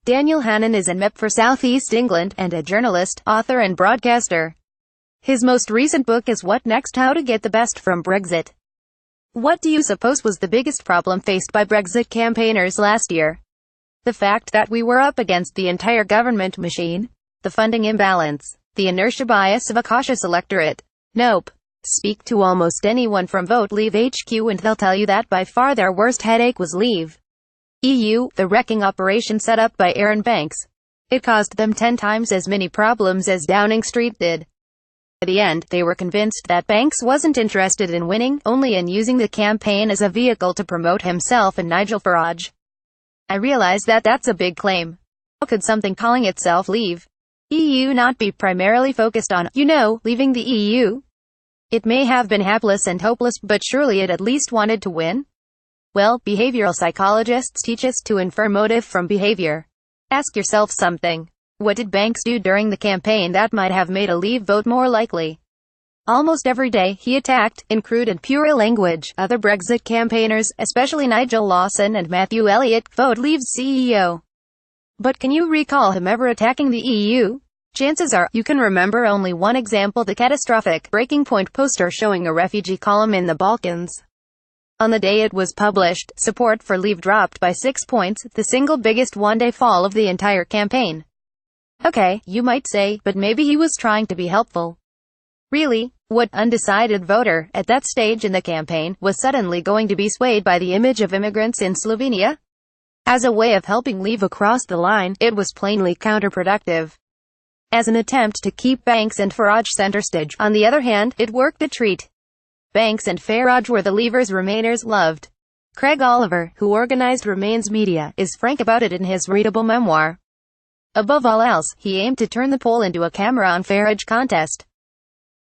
Daniel Hannan is an MEP for South East England, and a journalist, author and broadcaster. His most recent book is What Next? How to Get the Best from Brexit. What do you suppose was the biggest problem faced by Brexit campaigners last year? The fact that we were up against the entire government machine? The funding imbalance? The inertia bias of a cautious electorate? Nope. Speak to almost anyone from Vote Leave HQ and they'll tell you that by far their worst headache was leave.eu, the wrecking operation set up by Aaron. It caused them 10 times as many problems as Downing Street did. At the end, they were convinced that Banks wasn't interested in winning, only in using the campaign as a vehicle to promote himself and Nigel Farage. I realize that that's a big claim. How could something calling itself leave.eu not be primarily focused on, leaving the EU? It may have been hapless and hopeless, but surely it at least wanted to win? Well, behavioral psychologists teach us to infer motive from behavior. Ask yourself something. What did Banks do during the campaign that might have made a Leave vote more likely? Almost every day, he attacked, in crude and pure language, other Brexit campaigners, especially Nigel Lawson and Matthew Elliott, Vote Leave's CEO. But can you recall him ever attacking the EU? Chances are, you can remember only one example: the catastrophic Breaking Point poster showing a refugee column in the Balkans. On the day it was published, support for Leave dropped by 6 points, the single biggest one-day fall of the entire campaign. Okay, you might say, but maybe he was trying to be helpful. Really? What undecided voter, at that stage in the campaign, was suddenly going to be swayed by the image of immigrants in Slovenia? As a way of helping Leave across the line, it was plainly counterproductive. As an attempt to keep Banks and Farage center stage, on the other hand, it worked a treat. Banks and Farage were the Leavers Remainers loved. Craig Oliver, who organized Remain's media, is frank about it in his readable memoir. Above all else, he aimed to turn the poll into a Cameron-Farage contest.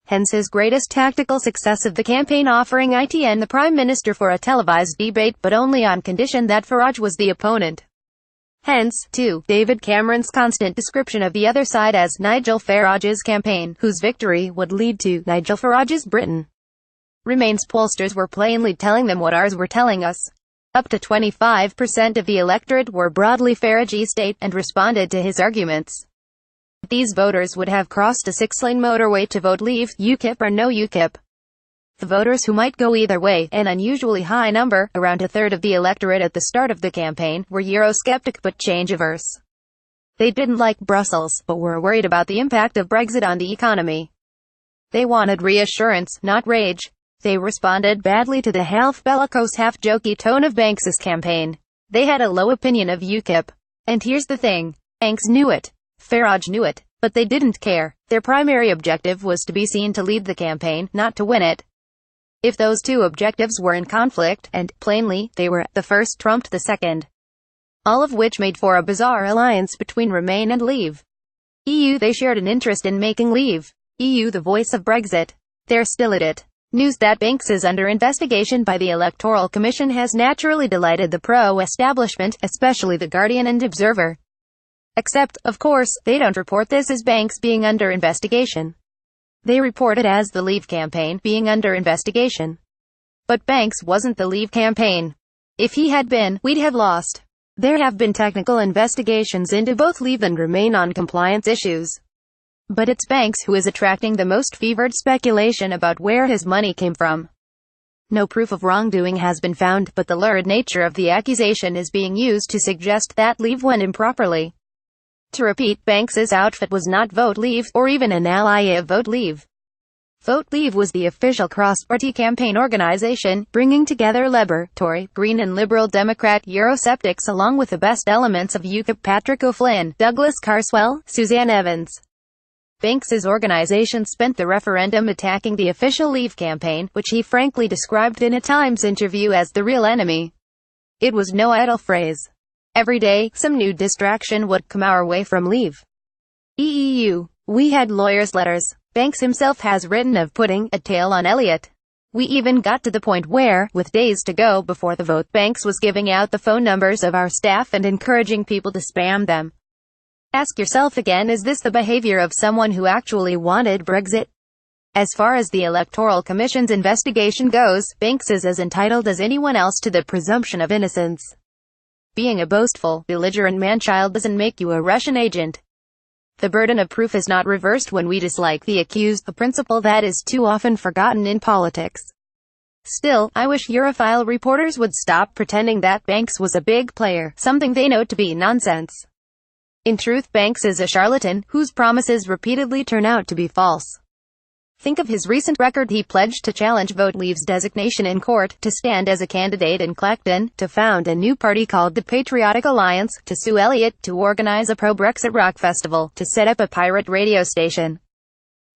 Hence his greatest tactical success of the campaign, offering ITN the Prime Minister for a televised debate, but only on condition that Farage was the opponent. Hence, too, David Cameron's constant description of the other side as Nigel Farage's campaign, whose victory would lead to Nigel Farage's Britain. Remain's pollsters were plainly telling them what ours were telling us. Up to 25% of the electorate were broadly Farage-state, and responded to his arguments. These voters would have crossed a 6-lane motorway to vote Leave, UKIP or no UKIP. The voters who might go either way, an unusually high number, around a third of the electorate at the start of the campaign, were Eurosceptic but change-averse. They didn't like Brussels, but were worried about the impact of Brexit on the economy. They wanted reassurance, not rage. They responded badly to the half-bellicose, half-jokey tone of Banks's campaign. They had a low opinion of UKIP. And here's the thing. Banks knew it. Farage knew it. But they didn't care. Their primary objective was to be seen to lead the campaign, not to win it. If those two objectives were in conflict, and, plainly, they were, the first trumped the second. All of which made for a bizarre alliance between Remain and Leave.eu. They shared an interest in making Leave.eu the voice of Brexit. They're still at it. News that Banks is under investigation by the Electoral Commission has naturally delighted the pro-establishment, especially The Guardian and Observer. Except, of course, they don't report this as Banks being under investigation. They report it as the Leave campaign being under investigation. But Banks wasn't the Leave campaign. If he had been, we'd have lost. There have been technical investigations into both Leave and Remain on compliance issues. But it's Banks who is attracting the most fevered speculation about where his money came from. No proof of wrongdoing has been found, but the lurid nature of the accusation is being used to suggest that Leave went improperly. To repeat, Banks's outfit was not Vote Leave, or even an ally of Vote Leave. Vote Leave was the official cross-party campaign organization, bringing together Labour, Tory, Green and Liberal Democrat Eurosceptics along with the best elements of UKIP: Patrick O'Flynn, Douglas Carswell, Suzanne Evans. Banks's organization spent the referendum attacking the official Leave campaign, which he frankly described in a Times interview as the real enemy. It was no idle phrase. Every day, some new distraction would come our way from Leave.eu. We had lawyers' letters. Banks himself has written of putting a tail on Elliott. We even got to the point where, with days to go before the vote, Banks was giving out the phone numbers of our staff and encouraging people to spam them. Ask yourself again, is this the behavior of someone who actually wanted Brexit? As far as the Electoral Commission's investigation goes, Banks is as entitled as anyone else to the presumption of innocence. Being a boastful, belligerent man-child doesn't make you a Russian agent. The burden of proof is not reversed when we dislike the accused, a principle that is too often forgotten in politics. Still, I wish Europhile reporters would stop pretending that Banks was a big player, something they know to be nonsense. In truth, Banks is a charlatan, whose promises repeatedly turn out to be false. Think of his recent record. He pledged to challenge Vote Leave's designation in court, to stand as a candidate in Clacton, to found a new party called the Patriotic Alliance, to sue Elliot, to organize a pro-Brexit rock festival, to set up a pirate radio station.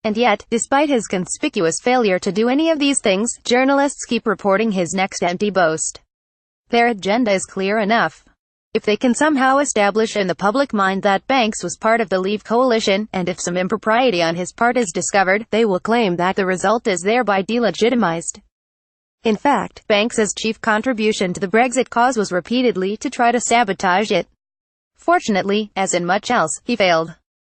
And yet, despite his conspicuous failure to do any of these things, journalists keep reporting his next empty boast. Their agenda is clear enough. If they can somehow establish in the public mind that Banks was part of the Leave coalition, and if some impropriety on his part is discovered, they will claim that the result is thereby delegitimized. In fact, Banks's chief contribution to the Brexit cause was repeatedly to try to sabotage it. Fortunately, as in much else, he failed.